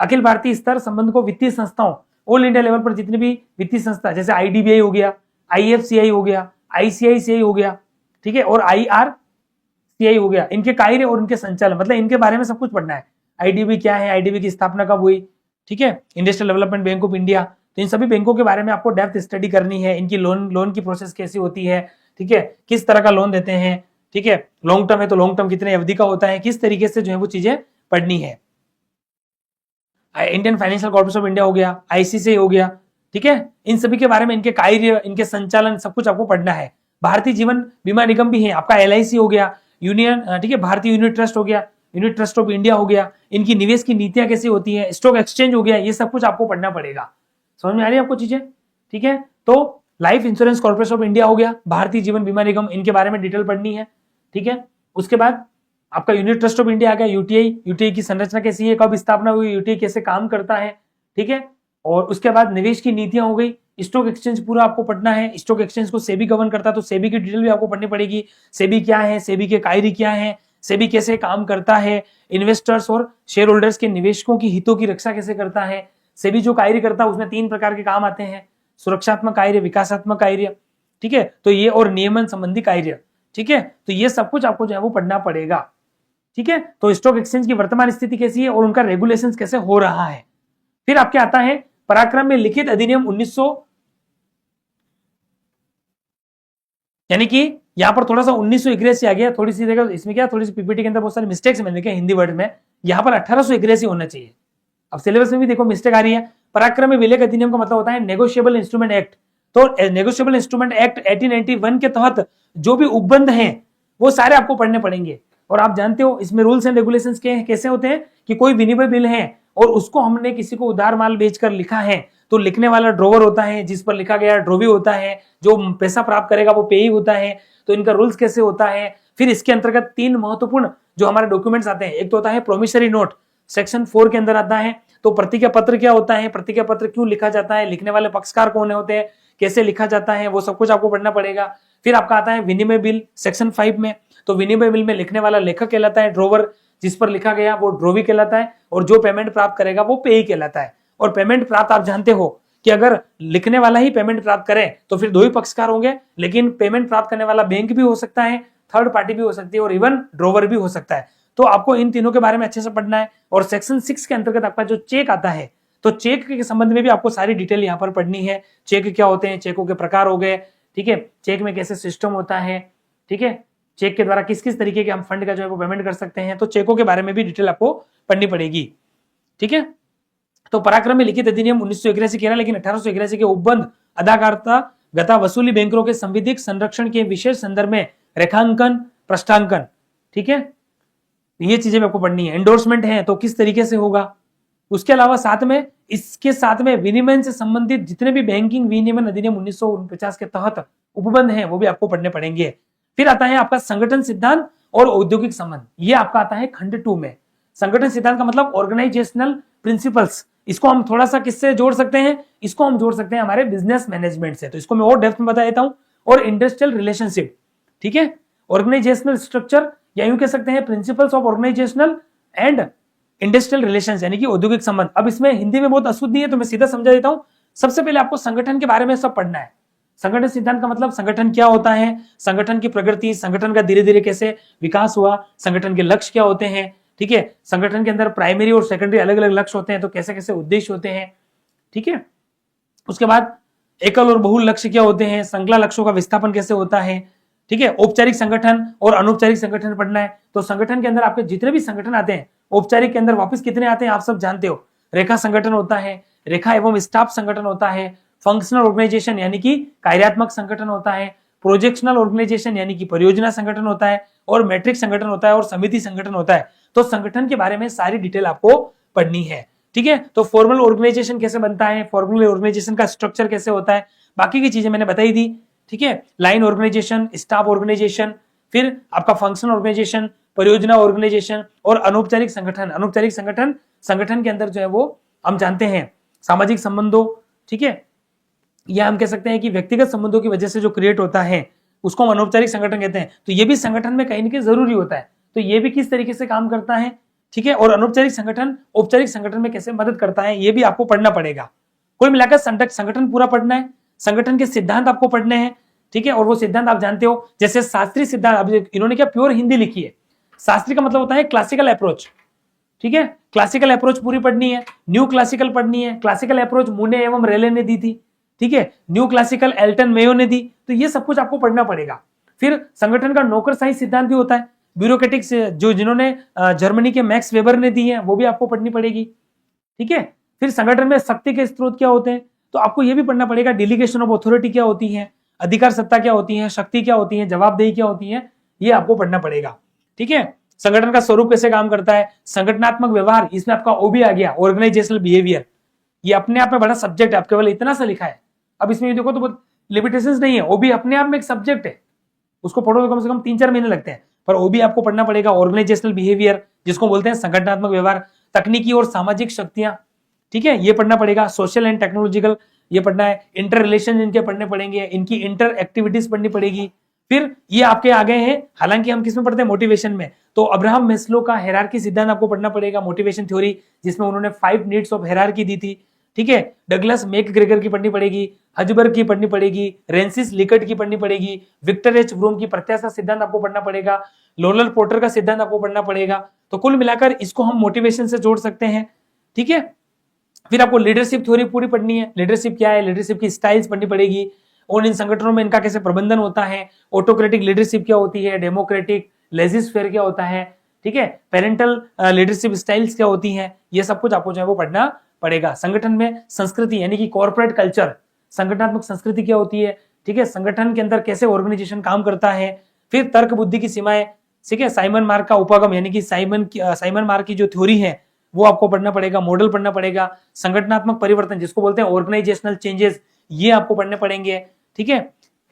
अखिल भारतीय स्तर संबंध को वित्तीय संस्थाओं, ऑल इंडिया लेवल पर जितनी भी वित्तीय संस्था, जैसे आईडीबीआई हो गया, आईएफसीआई हो गया, आईसीआईसीआई हो गया, ठीक है, और आईआरसीआई हो गया, इनके कार्य और इनके संचालन, मतलब इनके बारे में सब कुछ पढ़ना है। आईडीबी क्या है, आईडीबी की स्थापना कब हुई, ठीक है, industrial development bank of India, तो इन सभी बैंकों के बारे में आपको डेप्थ स्टडी करनी है। इनकी लोन की प्रोसेस कैसी होती है, ठीक है, किस तरह का लोन देते हैं, ठीक है, लॉन्ग टर्म है तो लॉन्ग टर्म कितने अवधि का होता है, किस तरीके से जो है वो चीजें पढ़नी है। Indian financial corporation of India हो गया, आईसीसीआई हो गया, ठीक है, इन सभी के बारे में, इनके कार्य, इनके संचालन, सब कुछ आपको पढ़ना है। भारतीय जीवन बीमा निगम भी है आपका, एलआईसी हो गया, यूनियन, ठीक है, भारतीय यूनिट ट्रस्ट हो गया, यूनिट ट्रस्ट ऑफ इंडिया हो गया, इनकी निवेश की नीतियां कैसी होती है, स्टॉक एक्सचेंज हो गया, ये सब कुछ आपको पढ़ना पड़ेगा। समझ में आ रही है आपको चीजें? ठीक है, तो life insurance corporation of India हो गया, भारतीय जीवन बीमा निगम, इनके बारे में डिटेल पढ़नी है। ठीक है, उसके बाद आपका यूनिट ट्रस्ट ऑफ इंडिया आ गया, यूटीआई की संरचना कैसी है, कब स्थापना हुई, यूटीआई कैसे काम करता है, ठीक है, और उसके बाद निवेश की नीतियां हो गई, स्टॉक एक्सचेंज पूरा आपको पढ़ना है। स्टॉक एक्सचेंज को सेबी गवर्न करता है, तो सेबी की डिटेल भी आपको पढ़नी पड़ेगी। सेबी क्या है, सेबी के कार्य क्या है, सेबी कैसे काम करता है, इन्वेस्टर्स और शेयर होल्डर्स के निवेशकों की हितों की रक्षा कैसे करता है। सेबी जो कार्य करता है उसमें 3 प्रकार के काम आते हैं, सुरक्षात्मक कार्य, विकासात्मक कार्य, ठीक है, तो ये, और नियमन संबंधी कार्य, ठीक है, तो ये सब कुछ आपको जो है वो पढ़ना पड़ेगा। ठीक है, तो स्टॉक एक्सचेंज की वर्तमान स्थिति कैसी है और उनका रेगुलेशंस कैसे हो रहा है। फिर आपके आता है पराक्रम में लिखित अधिनियम 1900, यानी कि यहां पर थोड़ा सा 1981 आ गया, थोड़ी सी जगह इसमें क्या, थोड़ी सी पीपीटी के अंदर बहुत सारे मिस्टेक्स मैंने देखे हिंदी वर्ड में, यहां पर 1881 होना चाहिए। अब सिलेबस में भी देखो मिस्टेक आ रही है। पराक्रम में विलेख अधिनियम का मतलब होता है नेगोशिएबल इंस्ट्रूमेंट एक्ट। तो नेगोशिएबल इंस्ट्रूमेंट एक्ट 1891 के तहत जो भी उपबंध हैं वो सारे आपको पढ़ने पड़ेंगे। और आप जानते हो इसमें रूल्स एंड रेगुलेशंस कैसे होते हैं कि कोई विनिमय बिल है और उसको हमने किसी को उधार माल बेचकर लिखा है, तो लिखने वाला ड्रोवर होता है, जिस पर लिखा गया ड्रोवी होता है, जो पैसा प्राप्त करेगा वो पेई होता है। तो इनका रूल्स कैसे होता है। फिर इसके अंतर्गत 3 महत्वपूर्ण जो हमारे डॉक्यूमेंट्स आते हैं, एक तो होता है प्रोमिसरी नोट, सेक्शन 4 के अंदर आता है। तो प्रतिज्ञा पत्र क्या होता है, प्रतिज्ञा पत्र क्यों लिखा जाता है, लिखने वाले पक्षकार कौन होते हैं, कैसे लिखा जाता है, वो सब कुछ आपको पढ़ना पड़ेगा। फिर आपका आता है विनिमय बिल सेक्शन 5 में। तो विनिमय बिल में लिखने वाला लेखक कहलाता है, ड्रोवर जिस पर लिखा गया वो ड्रोवी कहलाता है, और जो पेमेंट प्राप्त करेगा वो पेई कहलाता है। और पेमेंट प्राप्त आप जानते हो कि अगर लिखने वाला ही पेमेंट प्राप्त करे तो फिर 2 ही पक्षकार होंगे, लेकिन पेमेंट प्राप्त करने वाला बैंक भी हो सकता है, थर्ड पार्टी भी हो सकती है, और इवन ड्रोवर भी हो सकता है। तो आपको इन तीनों के बारे में अच्छे से पढ़ना है। और सेक्शन 6 के अंतर्गत आपका जो चेक आता है, तो चेक के संबंध में भी आपको सारी डिटेल यहाँ पर पढ़नी है। चेक क्या होते हैं, चेकों के प्रकार हो गए, ठीक है, चेक में कैसे सिस्टम होता है, ठीक है, चेक के द्वारा किस किस तरीके के हम फंड का जो है वो पेमेंट कर सकते हैं। तो चेकों के बारे में भी डिटेल आपको पढ़नी पड़ेगी। ठीक है, तो पराक्रम में लिखित अधिनियम 1981 कह रहा है, लेकिन 1881 के उपबंध अदाकारता गता वसूली बैंकों के संविधिक संरक्षण के विशेष संदर्भ में रेखांकन, पृष्ठांकन, ठीक है, ये चीजें आपको पढ़नी है। एंडोर्समेंट है तो किस तरीके से होगा। उसके अलावा साथ में, इसके साथ में विनिमय से संबंधित जितने भी बैंकिंग विनियमन अधिनियम 1949 के तहत उपबंध हैं वो भी आपको पढ़ने पड़ेंगे। फिर आता है आपका संगठन सिद्धांत और औद्योगिक संबंध, ये आपका आता है खंड 2 में। संगठन सिद्धांत का मतलब ऑर्गेनाइजेशनल प्रिंसिपल्स, इसको हम थोड़ा सा किससे जोड़ सकते हैं, इसको हम जोड़ सकते हैं हमारे बिजनेस मैनेजमेंट से। तो इसको मैं और डेप्थ में बता देता हूं। और इंडस्ट्रियल रिलेशनशिप, ठीक है, ऑर्गेनाइजेशनल स्ट्रक्चर, या यूं कह सकते हैं principles of organisational and industrial relations, यानी कि औद्योगिक संबंध। अब इसमें हिंदी में बहुत अशुद्धि है तो मैं सीधा समझा देता हूं। सबसे पहले आपको संगठन के बारे में सब पढ़ना है। संगठन सिद्धांत का मतलब संगठन क्या होता है, संगठन की प्रगति, संगठन का धीरे धीरे कैसे विकास हुआ, संगठन के लक्ष्य क्या होते हैं, ठीक है, संगठन के अंदर प्राइमरी और सेकेंडरी अलग अलग लक्ष्य होते हैं, तो कैसे कैसे उद्देश्य होते हैं, ठीक है। उसके बाद एकल और बहुल लक्ष्य क्या होते हैं, श्रृंखला लक्ष्यों का विस्थापन कैसे होता है, ठीक है। औपचारिक संगठन और अनौपचारिक संगठन पढ़ना है। तो संगठन के अंदर आपके जितने भी संगठन आते हैं, औपचारिक के अंदर वापस कितने आते हैं आप सब जानते हो। रेखा संगठन होता है, रेखा एवं स्टाफ संगठन होता है, फंक्शनल ऑर्गेनाइजेशन यानी कि कार्यात्मक संगठन होता है, प्रोजेक्शनल ऑर्गेनाइजेशन यानी कि परियोजना संगठन होता है, और मैट्रिक संगठन होता है, और समिति संगठन होता है। तो संगठन के बारे में सारी डिटेल आपको पढ़नी है, ठीक है। तो फॉर्मल ऑर्गेनाइजेशन कैसे बनता है, फॉर्मल ऑर्गेनाइजेशन का स्ट्रक्चर कैसे होता है, बाकी की चीजें मैंने बताई दी, ठीक है। लाइन ऑर्गेनाइजेशन, स्टाफ ऑर्गेनाइजेशन, फिर आपका फंक्शन ऑर्गेनाइजेशन, परियोजना ऑर्गेनाइजेशन और अनौपचारिक संगठन। अनौपचारिक संगठन, संगठन के अंदर जो है वो हम जानते हैं सामाजिक संबंधों, ठीक है, या हम कह सकते हैं कि व्यक्तिगत संबंधों की वजह से जो क्रिएट होता है उसको हम अनौपचारिक संगठन कहते हैं। तो ये भी संगठन में कहीं ना कहीं जरूरी होता है, तो ये भी किस तरीके से काम करता है, ठीक है। और अनौपचारिक संगठन औपचारिक संगठन में कैसे मदद करता है, ये भी आपको पढ़ना पड़ेगा। कुल मिलाकर संगठन पूरा पढ़ना है, संगठन के सिद्धांत आपको पढ़ने हैं, ठीक है। और वो सिद्धांत आप जानते हो, जैसे शास्त्रीय सिद्धांत, अब इन्होंने क्या प्योर हिंदी लिखी है। शास्त्रीय का मतलब होता है क्लासिकल अप्रोच, ठीक है। क्लासिकल अप्रोच पूरी पढ़नी है, न्यू क्लासिकल पढ़नी है। क्लासिकल अप्रोच मुने एवं रेले ने दी थी, ठीक है। न्यू क्लासिकल एल्टन मेयो ने दी, तो ये सब कुछ आपको पढ़ना पड़ेगा। फिर संगठन का नौकरशाही सिद्धांत भी होता है, ब्यूरोक्रेटिक्स जो जिन्होंने जर्मनी के मैक्स वेबर ने दी है, वो भी आपको पढ़नी पड़ेगी, ठीक है। फिर संगठन में शक्ति के स्रोत क्या होते हैं, तो आपको ये भी पढ़ना पड़ेगा। डेलीगेशन ऑफ अथॉरिटी क्या होती है, अधिकार सत्ता क्या होती है, शक्ति क्या होती है, जवाबदेही क्या होती है, ये आपको पढ़ना पड़ेगा, ठीक है। संगठन का स्वरूप कैसे काम करता है, संगठनात्मक व्यवहार, इसमें आपका ओबी आ गया, ऑर्गेनाइजेशनल बिहेवियर। ये अपने आप में बड़ा सब्जेक्ट है, केवल इतना सा लिखा है। अब इसमें देखो तो लिमिटेशंस नहीं है, ओबी अपने आप में एक सब्जेक्ट है, उसको पढ़ो तो कम से कम 3-4 महीने लगते हैं, पर ओबी आपको पढ़ना पड़ेगा। ऑर्गेनाइजेशनल बिहेवियर, जिसको बोलते हैं संगठनात्मक व्यवहार, तकनीकी और सामाजिक शक्तियां, ठीक है, ये पढ़ना पड़ेगा। सोशल एंड टेक्नोलॉजिकल ये पढ़ना है। इंटर रिलेशन इनके पढ़ने पड़ेंगे, इनकी इंटर एक्टिविटीज पढ़नी पड़ेगी। फिर ये आपके आ गए हैं, हालांकि हम किसमें पढ़ते हैं, मोटिवेशन में, तो अब्राहम मैस्लो का हायरार्की सिद्धांत आपको पढ़ना पड़ेगा, मोटिवेशन थ्योरी, जिसमें उन्होंने 5 नीड्स ऑफ हायरार्की दी थी, ठीक है। डगलस मैकग्रेगर की पढ़नी पड़ेगी, हजबर्ग की पढ़नी पड़ेगी, रेंसिस लिकट की पढ़नी पड़ेगी, विक्टर एच ब्रूम की प्रत्याशा सिद्धांत आपको पढ़ना पड़ेगा, लोलर पोर्टर का सिद्धांत आपको पढ़ना पड़ेगा। तो कुल मिलाकर इसको हम मोटिवेशन से जोड़ सकते हैं, ठीक है। फिर आपको लीडरशिप थ्योरी पूरी पढ़नी है, लीडरशिप क्या है, लीडरशिप की स्टाइल्स पढ़नी पड़ेगी, और इन संगठनों में इनका कैसे प्रबंधन होता है, ऑटोक्रेटिक लीडरशिप क्या होती है, डेमोक्रेटिक, लेजिस्फेयर क्या होता है, ठीक है, पेरेंटल लीडरशिप स्टाइल्स क्या होती हैं, ये सब कुछ आपको जो है वो पढ़ना पड़ेगा। संगठन में संस्कृति यानी कि कॉर्पोरेट कल्चर, संगठनात्मक संस्कृति क्या होती है, ठीक है, संगठन के अंदर कैसे ऑर्गेनाइजेशन काम करता है। फिर तर्क बुद्धि की सीमाएं, ठीक है, साइमन मार्क का उपागम यानी कि साइमन मार्क की जो थ्योरी है वो आपको पढ़ना पड़ेगा, मॉडल पढ़ना पड़ेगा। संगठनात्मक परिवर्तन जिसको बोलते हैं ऑर्गेनाइजेशनल चेंजेस, ये आपको पढ़ने पड़ेंगे, ठीक है।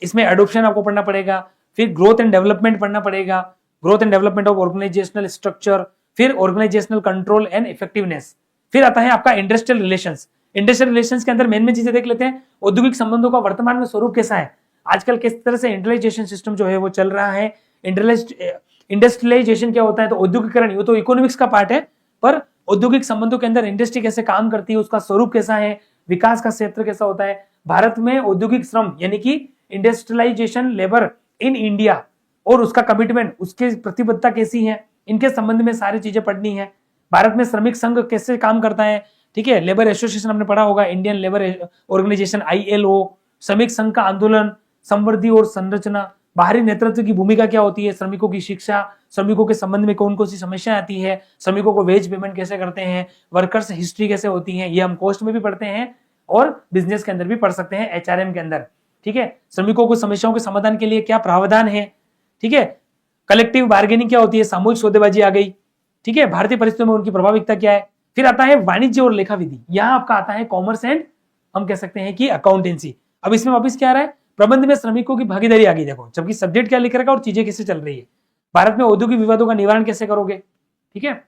इसमें एडॉप्शन आपको पढ़ना पड़ेगा। फिर ग्रोथ एंड डेवलपमेंट पढ़ना पड़ेगा, growth and development of organisational structure, फिर ऑर्गेनाइजेशनल कंट्रोल एंड इफेक्टिवनेस। फिर आता है आपका इंडस्ट्रियल रिलेशंस। इंडस्ट्रियल रिलेशंस के अंदर मेन चीजें देख लेते हैं, औद्योगिक संबंधों का वर्तमान में स्वरूप कैसा है, आजकल किस तरह से इंडस्ट्रियलाइजेशन सिस्टम जो है वो चल रहा है। इंडस्ट्रियलाइजेशन क्या होता है, तो औद्योगिकरण, ये तो इकोनॉमिक्स का पार्ट है, पर औद्योगिक संबंधों के अंदर इंडस्ट्री कैसे काम करती है, उसका स्वरूप कैसा है, विकास का क्षेत्र कैसा होता है, भारत में औद्योगिक श्रम यानी कि इंडस्ट्रियलाइजेशन लेबर इन इंडिया और उसका कमिटमेंट, उसकी प्रतिबद्धता कैसी है, इनके संबंध में सारी चीजें पढ़नी है। भारत में श्रमिक संघ कैसे काम करता है, ठीक है, लेबर एसोसिएशन हमने पढ़ा होगा, इंडियन लेबर ऑर्गेनाइजेशन ILO, श्रमिक संघ का आंदोलन, संवर्धी और संरचना, बाहरी नेतृत्व की भूमिका क्या होती है, श्रमिकों की शिक्षा, श्रमिकों के संबंध में कौन कौन सी समस्या आती है, श्रमिकों को वेज पेमेंट कैसे करते हैं, वर्कर्स हिस्ट्री कैसे होती है, ये हम कोस्ट में भी पढ़ते हैं और बिजनेस के अंदर भी पढ़ सकते हैं, HRM के अंदर, ठीक है। श्रमिकों को समस्याओं के समाधान के लिए क्या प्रावधान है, ठीक है। कलेक्टिव बार्गेनिंग क्या होती है, सामूहिक सौदेबाजी आ गई, ठीक है, भारतीय परिस्थितियों में उनकी प्रभाविकता क्या है। फिर आता है वाणिज्य और लेखा विधि, यहां आपका आता है कॉमर्स एंड हम कह सकते हैं कि अकाउंटेंसी। अब इसमें वापिस क्या आ रहा है, प्रबंध में श्रमिकों की भागीदारी आ गई। देखो जबकि सब्जेक्ट क्या लिख रखा और चीजें कैसे चल रही है। भारत में औद्योगिक विवादों का निवारण कैसे करोगे, ठीक है,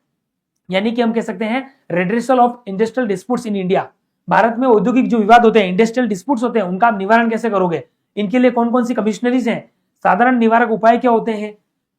यानी कि हम कह सकते हैं redressal of industrial disputes in India. Bharat में औद्योगिक जो विवाद होते हैं, इंडस्ट्रियल डिस्प्यूट्स होते हैं, उनका आप निवारण कैसे करोगे, इनके लिए कौन कौन सी कमिश्नरीज हैं, साधारण निवारक उपाय क्या होते हैं,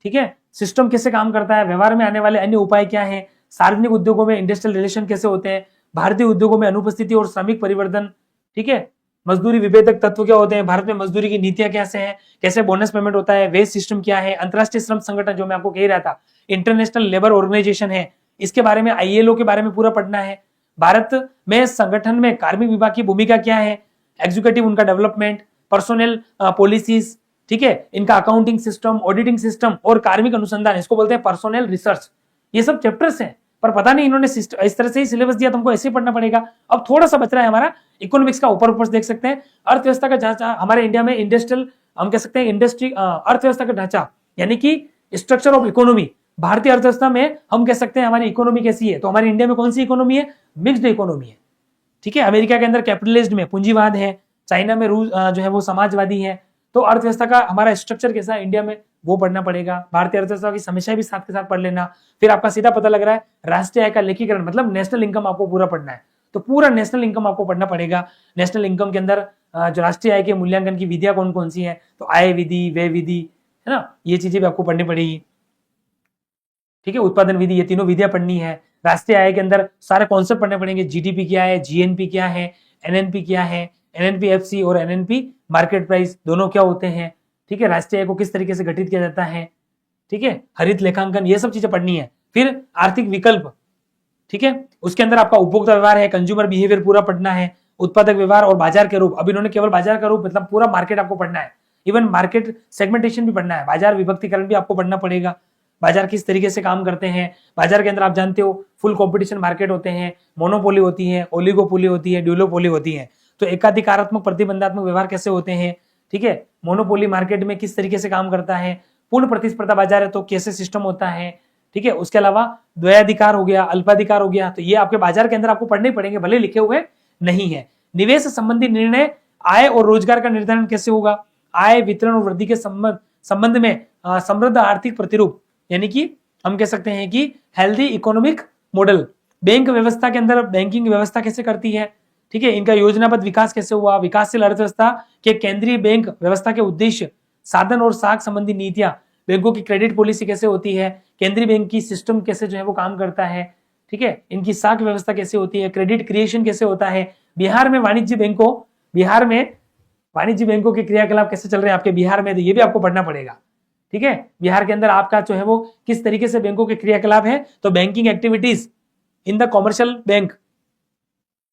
ठीक है, सिस्टम कैसे काम करता है, व्यवहार में आने वाले अन्य उपाय क्या हैं, सार्वजनिक उद्योगों में इंडस्ट्रियल रिलेशन कैसे होते हैं, भारतीय उद्योगों में अनुपस्थिति और श्रमिक परिवर्तन, ठीक है, मजदूरी विभेदक तत्व क्या होते हैं, भारत में मजदूरी की नीतियां कैसे हैं, कैसे बोनस पेमेंट होता है, वेज सिस्टम क्या है, अंतरराष्ट्रीय श्रम संगठन जो मैं आपको कह रहा था, इंटरनेशनल लेबर ऑर्गेनाइजेशन है, इसके बारे में ILO के बारे में पूरा पढ़ना है। भारत में संगठन में कार्मिक विभाग की भूमिका क्या है, एग्जीक्यूटिव उनका डेवलपमेंट, पर्सोनल पॉलिसीज, ठीक है, इनका अकाउंटिंग सिस्टम, ऑडिटिंग सिस्टम और कार्मिक अनुसंधान, इसको बोलते हैं पर्सोनल रिसर्च। ये सब चैप्टर्स हैं, पर पता नहीं इन्होंने इस तरह से ही सिलेबस दिया, तुमको ऐसे ही पढ़ना पड़ेगा। अब थोड़ा सा बच रहा है हमारा इकोनॉमिक्स का, ऊपर देख सकते हैं अर्थव्यवस्था का ढांचा। हमारे इंडिया में इंडस्ट्रियल हम कह सकते हैं इंडस्ट्री अर्थव्यवस्था का ढांचा यानी कि स्ट्रक्चर ऑफ इकोनॉमी। भारतीय अर्थव्यवस्था में हम कह सकते हैं हमारी इकोनॉमी कैसी है, तो हमारे इंडिया में कौन सी इकोनॉमी है, मिक्स्ड इकोनॉमी है, ठीक है। अमेरिका के अंदर कैपिटलिज्म में पूंजीवाद है, चाइना में रूस जो है वो समाजवादी है। तो अर्थव्यवस्था का हमारा स्ट्रक्चर कैसा है इंडिया में, वो पढ़ना पड़ेगा। भारतीय अर्थव्यवस्था की समस्या भी साथ के साथ पढ़ लेना। फिर आपका सीधा पता लग रहा है राष्ट्रीय आय का लेखीकरण, मतलब नेशनल इनकम आपको पूरा पढ़ना है, तो पूरा नेशनल इनकम आपको पढ़ना पड़ेगा। नेशनल इनकम के अंदर जो राष्ट्रीय आय के मूल्यांकन की विधियां कौन कौन सी है, तो आय विधि, व्यय विधि, है ना, ये चीजें भी आपको पढ़नी पड़ेगी। ठीक है, उत्पादन विधि, ये तीनों विधियां पढ़नी है। राष्ट्रीय आय के अंदर सारे कॉन्सेप्ट पढ़ने पड़ेंगे, जीडीपी क्या है, जीएनपी क्या है, एनएनपी क्या है, एनएनपीएफसी और एनएनपी मार्केट प्राइस दोनों क्या होते हैं। ठीक है, राष्ट्रीय आय को किस तरीके से गठित किया जाता है। ठीक है, हरित लेखांकन, ये सब चीजें पढ़नी है। फिर आर्थिक विकल्प, ठीक है, उसके अंदर आपका उपभोक्ता व्यवहार है, कंज्यूमर बिहेवियर पूरा पढ़ना है, उत्पादक व्यवहार और बाजार के रूप। अब इन्होंने केवल बाजार का रूप मतलब पूरा मार्केट आपको पढ़ना है, इवन मार्केट सेगमेंटेशन भी पढ़ना है, बाजार विभक्तिकरण भी आपको पढ़ना पड़ेगा, बाजार किस तरीके से काम करते हैं। बाजार के अंदर आप जानते हो फुल कंपटीशन मार्केट होते हैं, मोनोपोली होती है, ओलिगोपोली होती है, ड्यूलोपोली होती है। तो एकाधिकारात्मक प्रतिबंधात्मक व्यवहार कैसे होते हैं। ठीक है, मोनोपोली मार्केट में किस तरीके से काम करता है, पूर्ण प्रतिस्पर्धा बाजार है तो कैसे सिस्टम होता है। ठीक है, उसके अलावा द्वयाधिकार हो गया, अल्पाधिकार हो गया, तो ये आपके बाजार के अंदर आपको पढ़ने ही पड़ेंगे, भले लिखे हुए नहीं है। निवेश संबंधी निर्णय, आय और रोजगार का निर्धारण कैसे होगा, आय वितरण और वृद्धि के संबंध में समृद्ध आर्थिक प्रतिरूप, यानी कि हम कह सकते हैं कि हेल्दी इकोनॉमिक मॉडल। बैंक व्यवस्था के अंदर बैंकिंग व्यवस्था कैसे करती है। ठीक है, इनका योजनाबद्ध विकास कैसे हुआ, विकासशील अर्थव्यवस्था के केंद्रीय बैंक व्यवस्था के उद्देश्य, साधन और साख संबंधी नीतियां, बैंकों की क्रेडिट पॉलिसी कैसे होती है, केंद्रीय बैंक की सिस्टम कैसे जो है वो काम करता है। ठीक है, इनकी साख व्यवस्था कैसे होती है, क्रेडिट क्रिएशन कैसे होता है। बिहार में वाणिज्य बैंकों के क्रियाकलाप कैसे चल रहे हैं आपके बिहार में, तो ये भी आपको पढ़ना पड़ेगा। ठीक है, बिहार के अंदर आपका जो है वो किस तरीके से बैंकों के क्रियाकलाप है, तो banking activities in the commercial bank,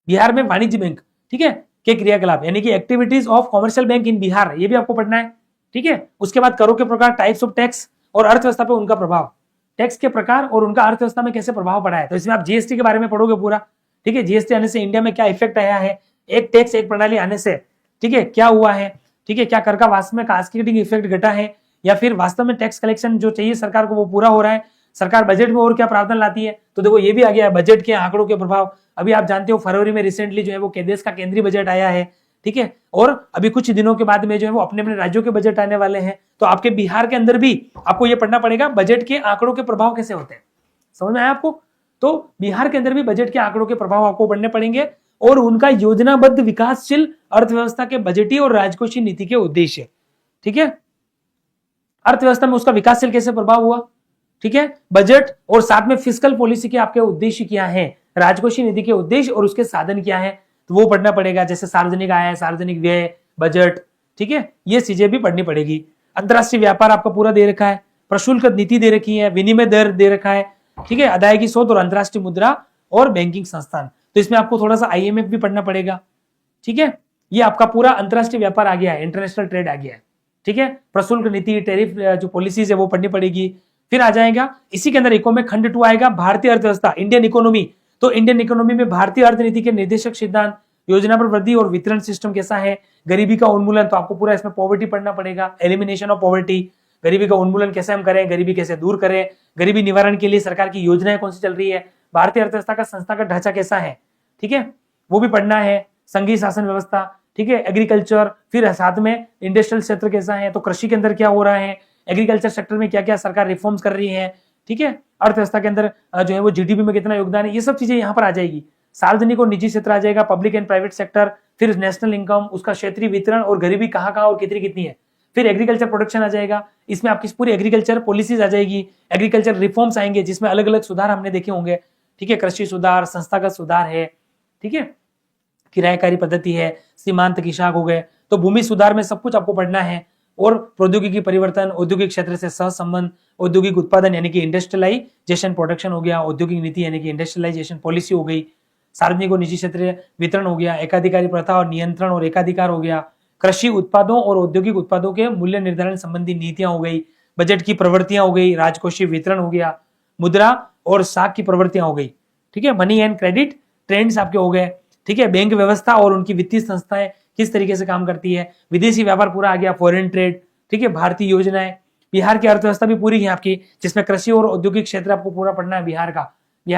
Bihar में वाणिज्य बैंक, ठीक है, के क्रियाकलाप, यानी कि एक्टिविटीज ऑफ कॉमर्शियल बैंक इन बिहार, ये भी आपको पढ़ना है। ठीक है, उसके बाद करों के प्रकार, टाइप्स ऑफ टैक्स और अर्थव्यवस्था पे उनका प्रभाव, टैक्स के प्रकार और उनका अर्थव्यवस्था में कैसे प्रभाव पड़ा है। तो इसमें आप जीएसटी के बारे में पढ़ोगे पूरा। ठीक है, जीएसटी आने से इंडिया में क्या इफेक्ट आया है, एक टैक्स एक प्रणाली आने से, ठीक है, क्या हुआ है। ठीक है, क्या कर का वास्तव में कास्केडिंग इफेक्ट घटा है, या फिर वास्तव में टैक्स कलेक्शन जो चाहिए सरकार को वो पूरा हो रहा है। सरकार बजट में और क्या प्रावधान लाती है, तो देखो ये भी आ गया है, बजट के आंकड़ों के प्रभाव। अभी आप जानते हो फरवरी में रिसेंटली जो है वो देश का केंद्रीय बजट आया है। ठीक है, और अभी कुछ दिनों के बाद में जो है वो अपने अपने राज्यों के बजट आने वाले हैं। तो आपके बिहार के अंदर भी आपको ये पढ़ना पड़ेगा, बजट के आंकड़ों के प्रभाव कैसे होते हैं। समझ में आया आपको। तो बिहार के अंदर भी बजट के आंकड़ों के प्रभाव आपको पढ़ने पड़ेंगे, और उनका योजनाबद्ध विकासशील अर्थव्यवस्था के बजटीय और राजकोषीय नीति के उद्देश्य। ठीक है, अर्थव्यवस्था में उसका विकासशील कैसे प्रभाव हुआ। ठीक है, बजट और साथ में फिस्कल पॉलिसी के आपके उद्देश्य क्या है, राजकोषीय नीति के उद्देश्य और उसके साधन क्या है, तो वो पढ़ना पड़ेगा। जैसे सार्वजनिक आय, सार्वजनिक व्यय, बजट, ठीक है, ये चीजें भी पढ़नी पड़ेगी। अंतरराष्ट्रीय व्यापार आपका पूरा दे रखा है, प्रशुल्क नीति दे रखी है, विनिमय दर दे रखा है। ठीक है, अदायगी स्रोत और अंतरराष्ट्रीय मुद्रा और बैंकिंग संस्थान, तो इसमें आपको थोड़ा सा आईएमएफ भी पढ़ना पड़ेगा। ठीक है, ये आपका पूरा अंतरराष्ट्रीय व्यापार आ गया है, इंटरनेशनल ट्रेड आ गया है। ठीक है, प्रशुल्क नीति, टैरिफ जो पॉलिसीज है वो पढ़नी पड़ेगी। फिर आ जाएगा इसी के अंदर इकोनॉमिक खंड 2 आएगा, भारतीय अर्थव्यवस्था, इंडियन इकोनॉमी। तो इंडियन इकोनॉमी में भारतीय अर्थनीति के निर्देशक सिद्धांत, योजना पर वृद्धि और वितरण सिस्टम कैसा है, गरीबी का उन्मूलन, तो आपको पूरा इसमें पॉवर्टी पढ़ना पड़ेगा, एलिमिनेशन ऑफ पॉवर्टी, गरीबी का उन्मूलन कैसे हम करें, गरीबी कैसे दूर करें, गरीबी निवारण के लिए सरकार की योजनाएं कौन सी चल रही है, भारतीय अर्थव्यवस्था का संस्थागत ढांचा कैसा है। ठीक है, वो भी पढ़ना है, संघीय शासन व्यवस्था। ठीक है, एग्रीकल्चर, फिर साथ में इंडस्ट्रियल क्षेत्र कैसा है, तो कृषि के अंदर क्या हो रहा है, एग्रीकल्चर सेक्टर में क्या क्या सरकार रिफॉर्म्स कर रही है। ठीक है, अर्थव्यवस्था के अंदर जो है वो जीडीपी में कितना योगदान है, ये सब चीजें यहाँ पर आ जाएगी। सार्वजनिक और निजी क्षेत्र आ जाएगा, पब्लिक एंड प्राइवेट सेक्टर, फिर नेशनल इनकम, उसका क्षेत्रीय वितरण और गरीबी कहाँ कहाँ और कितनी कितनी है। फिर एग्रीकल्चर प्रोडक्शन आ जाएगा, इसमें आपकी पूरी एग्रीकल्चर पॉलिसीज आ जाएगी, एग्रीकल्चर रिफॉर्म्स आएंगे जिसमें अलग अलग सुधार हमने देखे होंगे। ठीक है, कृषि सुधार, संस्थागत सुधार है, ठीक है, किराएकारी पद्धति है, सीमांत किसाक हो गए, तो भूमि सुधार में सब कुछ आपको पढ़ना है। और प्रौद्योगिकी परिवर्तन, औद्योगिक क्षेत्र से सहसंबंध, औद्योगिक उत्पादन यानी कि इंडस्ट्रियलाइजेशन प्रोडक्शन हो गया, औद्योगिक नीति यानी कि इंडस्ट्रियलाइजेशन पॉलिसी हो गई, सार्वजनिक और निजी क्षेत्र वितरण हो गया, एकाधिकारी प्रथा और नियंत्रण और एकाधिकार हो गया, कृषि उत्पादों और औद्योगिक उत्पादों के मूल्य निर्धारण संबंधी नीतियां हो गई, बजट की प्रवृत्तियां हो गई, राजकोषीय वितरण हो गया, मुद्रा और साख की प्रवृत्तियां हो गई। ठीक है, मनी एंड क्रेडिट ट्रेंड्स आपके हो गए। ठीक है, बैंक व्यवस्था और उनकी वित्तीय संस्थाएं किस तरीके से काम करती है, विदेशी व्यापार पूरा आ गया, फॉरेन ट्रेड। ठीक है, भारतीय योजनाएं, बिहार की अर्थव्यवस्था भी पूरी है आपकी, जिसमें कृषि और औद्योगिक क्षेत्र आपको पूरा पढ़ना है। बिहार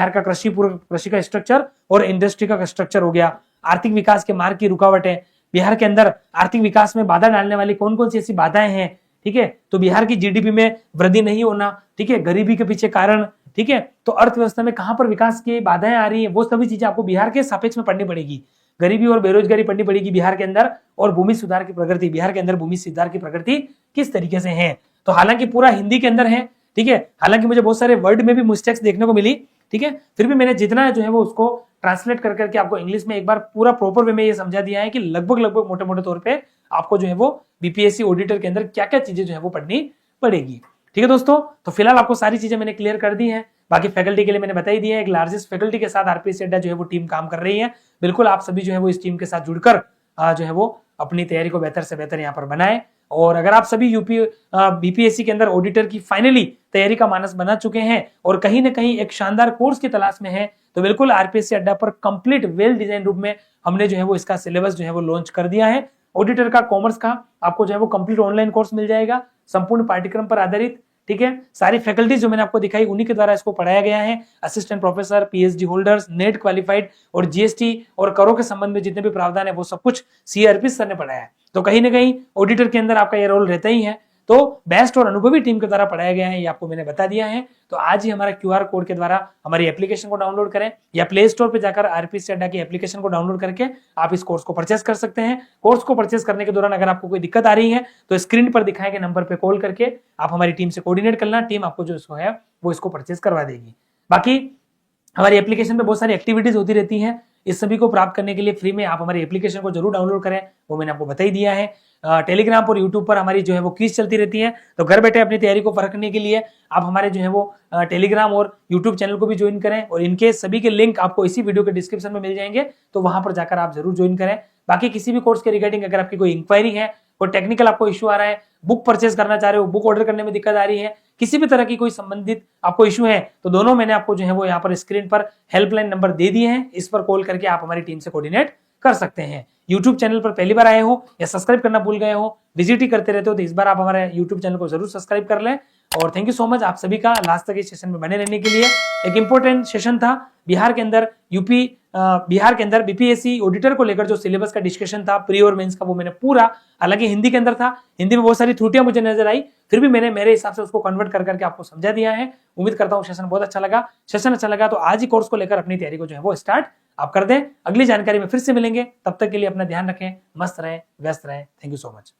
का कृषि का स्ट्रक्चर और इंडस्ट्री का स्ट्रक्चर हो गया। आर्थिक विकास के मार्ग की रुकावट है, बिहार के अंदर आर्थिक विकास में बाधा डालने वाली कौन कौन सी ऐसी बाधाएं हैं, ठीक है। तो बिहार की जीडीपी में वृद्धि नहीं होना, ठीक है, गरीबी के पीछे कारण, ठीक है, तो अर्थव्यवस्था में कहां पर विकास की बाधाएं आ रही है, वो सभी चीजें आपको बिहार के सापेक्ष में पढ़नी पड़ेगी। गरीबी और बेरोजगारी पढ़नी पड़ेगी बिहार के अंदर, और भूमि सुधार की प्रगति, बिहार के अंदर भूमि सुधार की प्रगति किस तरीके से है। तो हालांकि पूरा हिंदी के अंदर है, ठीक है, हालांकि मुझे बहुत सारे वर्ड में भी मिस्टेक्स देखने को मिली, ठीक है, फिर भी मैंने जितना जो है वो उसको ट्रांसलेट कर करके आपको इंग्लिश में एक बार पूरा प्रॉपर वे में ये समझा दिया है कि लगभग मोटे मोटे तौर पे आपको जो है वो बीपीएससी ऑडिटर के अंदर क्या क्या चीजें जो है वो पढ़नी पड़ेगी। ठीक है दोस्तों, तो फिलहाल आपको सारी चीजें मैंने क्लियर कर दी है। बाकी फैकल्टी के लिए मैंने बता ही दिया है, एक लार्जेस्ट फैकल्टी के साथ आरपीएससी अड्डा जो है वो टीम काम कर रही है। बिल्कुल आप सभी जो है वो इस टीम के साथ जुड़कर जो है वो अपनी तैयारी को बेहतर से बेहतर यहाँ पर बनाए। और अगर आप सभी बीपीएससी के अंदर ऑडिटर की फाइनली तैयारी का मानस बना चुके हैं और कहीं ना कहीं एक शानदार कोर्स की तलाश में है, तो बिल्कुल आरपीएससी अड्डा पर कंप्लीट वेल डिजाइन रूप में हमने जो है वो इसका सिलेबस जो है वो लॉन्च कर दिया है। ऑडिटर का, कॉमर्स का आपको जो है वो कंप्लीट ऑनलाइन कोर्स मिल जाएगा, संपूर्ण पाठ्यक्रम पर आधारित, ठीक है। सारी फैकल्टीज जो मैंने आपको दिखाई उन्हीं के द्वारा इसको पढ़ाया गया है। Assistant professor, PhD holders, net qualified और जीएसटी और करों के संबंध में जितने भी प्रावधान है वो सब कुछ सीआरपी सर ने पढ़ाया है। तो कहीं ना कहीं ऑडिटर के अंदर आपका ये रोल रहता ही है। तो बेस्ट और अनुभवी टीम के द्वारा पढ़ाया गया है, ये आपको मैंने बता दिया है। तो आज ही हमारा क्यूआर कोड के द्वारा हमारी एप्लीकेशन को डाउनलोड करें या प्ले स्टोर पे जाकर आरपीएससी अड्डा की एप्लीकेशन को डाउनलोड करके आप इस कोर्स को परचेस कर सकते हैं। कोर्स को परचेस करने के दौरान अगर आपको कोई दिक्कत आ रही है तो स्क्रीन पर दिखाए गए नंबर पे कॉल करके आप हमारी टीम से कोऑर्डिनेट करना, टीम आपको जो इसको है वो इसको परचेस करवा देगी। बाकी हमारी एप्लीकेशन पे बहुत सारी एक्टिविटीज होती रहती हैं, इस सभी को प्राप्त करने के लिए फ्री में आप हमारी एप्लीकेशन को जरूर डाउनलोड करें, वो मैंने आपको बता ही दिया है। टेलीग्राम पर यूट्यूब पर हमारी जो है वो क्विज चलती रहती है, तो घर बैठे अपनी तैयारी को परखने के लिए आप हमारे जो है वो टेलीग्राम और यूट्यूब चैनल को भी ज्वाइन करें, और इनके सभी के लिंक आपको इसी वीडियो के डिस्क्रिप्शन में मिल जाएंगे, तो वहां पर जाकर आप जरूर ज्वाइन करें। बाकी किसी भी कोर्स के रिगार्डिंग अगर आपकी कोई इंक्वायरी है, कोई टेक्निकल आपको इशू आ रहा है, बुक परचेज करना चाह रहे हो, बुक ऑर्डर करने में दिक्कत आ रही है, किसी भी तरह की कोई संबंधित आपको इशू है, तो दोनों मैंने आपको जो है वो यहाँ पर स्क्रीन पर हेल्पलाइन नंबर दे दिए हैं, इस पर कॉल करके आप हमारी टीम से कोऑर्डिनेट कर सकते हैं। यूट्यूब चैनल पर पहली बार आए हो या सब्सक्राइब करना भूल गए हो, विजिट ही करते रहते हो, तो इस बार आप हमारे यूट्यूब चैनल को जरूर सब्सक्राइब कर लें। और थैंक यू सो मच आप सभी का लास्ट तक इस सेशन में बने रहने के लिए। एक इंपॉर्टेंट सेशन था बिहार के अंदर बिहार के अंदर बीपीएससी ऑडिटर को लेकर जो सिलेबस का डिस्कशन था प्री और मेंस का, वो मैंने पूरा, हालांकि हिंदी के अंदर था, हिंदी में बहुत सारी त्रुटियां मुझे नजर आई, फिर भी मैंने मेरे हिसाब से उसको कन्वर्ट कर करके आपको समझा दिया है। उम्मीद करता हूँ सेशन बहुत अच्छा लगा। सेशन अच्छा लगा तो आज ही कोर्स को लेकर अपनी तैयारी को जो है वो स्टार्ट आप कर दें। अगली जानकारी में फिर से मिलेंगे, तब तक के लिए अपना ध्यान रखें, मस्त रहें, व्यस्त रहें। Thank you so much.